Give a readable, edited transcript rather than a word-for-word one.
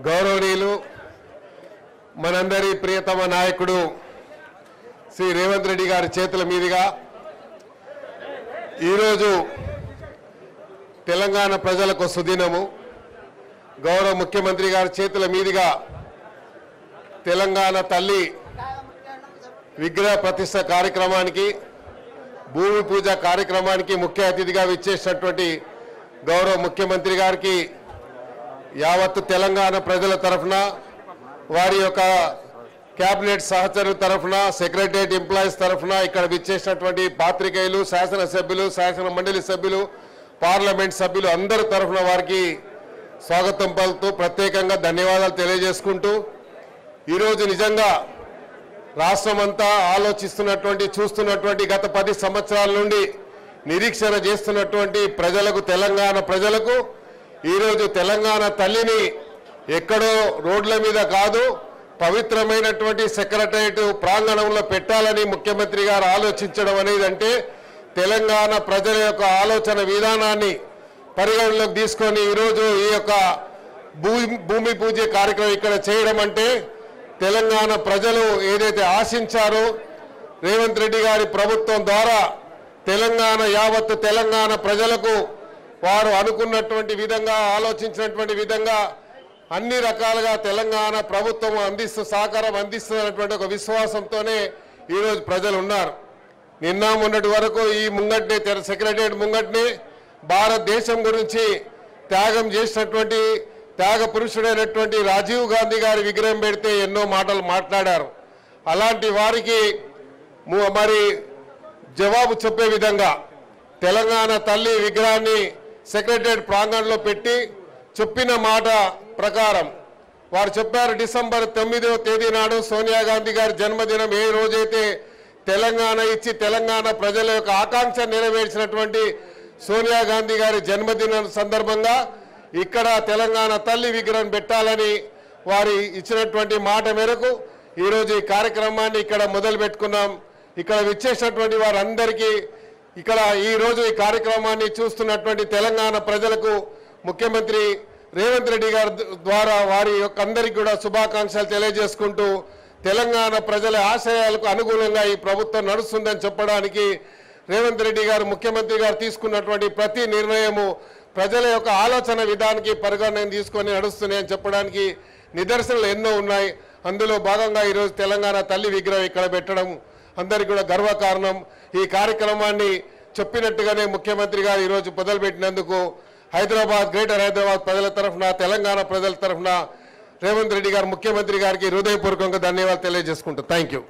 గౌరవనీయులు మనందరి ప్రియతమ నాయకుడు శ్రీ రేవంత్ రెడ్డి గారి చేతుల మీదుగా ఈరోజు తెలంగాణ ప్రజలకు సుదినము. గౌరవ ముఖ్యమంత్రి గారి చేతుల మీదుగా తెలంగాణ తల్లి విగ్రహ ప్రతిష్ఠ కార్యక్రమానికి, భూమి పూజ కార్యక్రమానికి ముఖ్య అతిథిగా విచ్చేసినటువంటి గౌరవ ముఖ్యమంత్రి గారికి యావత్తు తెలంగాణ ప్రజల తరఫున, వారి యొక్క క్యాబినెట్ సహచరుల తరఫున, సెక్రటరియట్ ఎంప్లాయీస్ తరఫున, ఇక్కడ విచ్చేసినటువంటి పాత్రికేయులు, శాసనసభ్యులు, శాసన మండలి సభ్యులు, పార్లమెంట్ సభ్యులు అందరి తరఫున వారికి స్వాగతం పలుకుతూ ప్రత్యేకంగా ధన్యవాదాలు తెలియజేసుకుంటూ, ఈరోజు నిజంగా రాష్ట్రమంతా ఆలోచిస్తున్నటువంటి, చూస్తున్నటువంటి, గత 10 సంవత్సరాల నుండి నిరీక్షణ చేస్తున్నటువంటి ప్రజలకు, తెలంగాణ ప్రజలకు ఈరోజు తెలంగాణ తల్లిని ఎక్కడో రోడ్ల మీద కాదు, పవిత్రమైనటువంటి సెక్రటరియట్ ప్రాంగణంలో పెట్టాలని ముఖ్యమంత్రి గారు ఆలోచించడం అనేది, అంటే తెలంగాణ ప్రజల యొక్క ఆలోచన విధానాన్ని పరిగణలోకి తీసుకొని ఈరోజు ఈ యొక్క భూమి పూజ కార్యక్రమం ఇక్కడ చేయడం అంటే, తెలంగాణ ప్రజలు ఏదైతే ఆశించారో రేవంత్ రెడ్డి గారి ప్రభుత్వం ద్వారా తెలంగాణ, యావత్తు తెలంగాణ ప్రజలకు వారు అనుకున్నటువంటి విధంగా, ఆలోచించినటువంటి విధంగా అన్ని రకాలుగా తెలంగాణ ప్రభుత్వం సహకారం అందిస్తున్నటువంటి ఒక విశ్వాసంతోనే ఈరోజు ప్రజలు ఉన్నారు. నిన్న మొన్నటి వరకు ఈ ముంగట్నే, సెక్రటరియట్ ముంగట్నే భారతదేశం గురించి త్యాగం చేసినటువంటి త్యాగ పురుషుడైనటువంటి రాజీవ్ గాంధీ గారి విగ్రహం పెడితే ఎన్నో మాటలు మాట్లాడారు. అలాంటి వారికి మరి జవాబు చెప్పే విధంగా తెలంగాణ తల్లి విగ్రహాన్ని సెక్రటరియట్ ప్రాంగణంలో పెట్టి చెప్పిన మాట ప్రకారం వారు చెప్పారు, డిసెంబర్ 9వ తేదీ నాడు సోనియా గాంధీ గారి జన్మదినం, ఏ రోజైతే తెలంగాణ ఇచ్చి తెలంగాణ ప్రజల యొక్క ఆకాంక్ష నెరవేర్చినటువంటి సోనియా గాంధీ గారి జన్మదినం సందర్భంగా ఇక్కడ తెలంగాణ తల్లి విగ్రహం పెట్టాలని వారి ఇచ్చినటువంటి మాట మేరకు ఈరోజు ఈ కార్యక్రమాన్ని ఇక్కడ మొదలు పెట్టుకున్నాం. ఇక్కడ విచ్చేసినటువంటి వారందరికీ, ఇక్కడ ఈరోజు ఈ కార్యక్రమాన్ని చూస్తున్నటువంటి తెలంగాణ ప్రజలకు ముఖ్యమంత్రి రేవంత్ రెడ్డి గారి ద్వారా వారి యొక్క అందరికీ కూడా శుభాకాంక్షలు తెలియజేసుకుంటూ, తెలంగాణ ప్రజల ఆశయాలకు అనుగుణంగా ఈ ప్రభుత్వం నడుస్తుందని చెప్పడానికి, రేవంత్ రెడ్డి గారు ముఖ్యమంత్రి గారు తీసుకున్నటువంటి ప్రతి నిర్ణయము ప్రజల యొక్క ఆలోచన విధానానికి పరిగణన తీసుకొని నడుస్తున్నాయని చెప్పడానికి నిదర్శనలు ఎన్నో ఉన్నాయి. అందులో భాగంగా ఈరోజు తెలంగాణ తల్లి విగ్రహం ఇక్కడ పెట్టడం అందరికీ కూడా గర్వకారణం. ఈ కార్యక్రమాన్ని చెప్పినట్టుగానే ముఖ్యమంత్రి గారు ఈరోజు మొదలుపెట్టినందుకు హైదరాబాద్, గ్రేటర్ హైదరాబాద్ ప్రజల తరఫున, తెలంగాణ ప్రజల తరఫున రేవంత్ రెడ్డి గారు ముఖ్యమంత్రి గారికి హృదయపూర్వకంగా ధన్యవాదాలు తెలియజేసుకుంటాం. Thank you.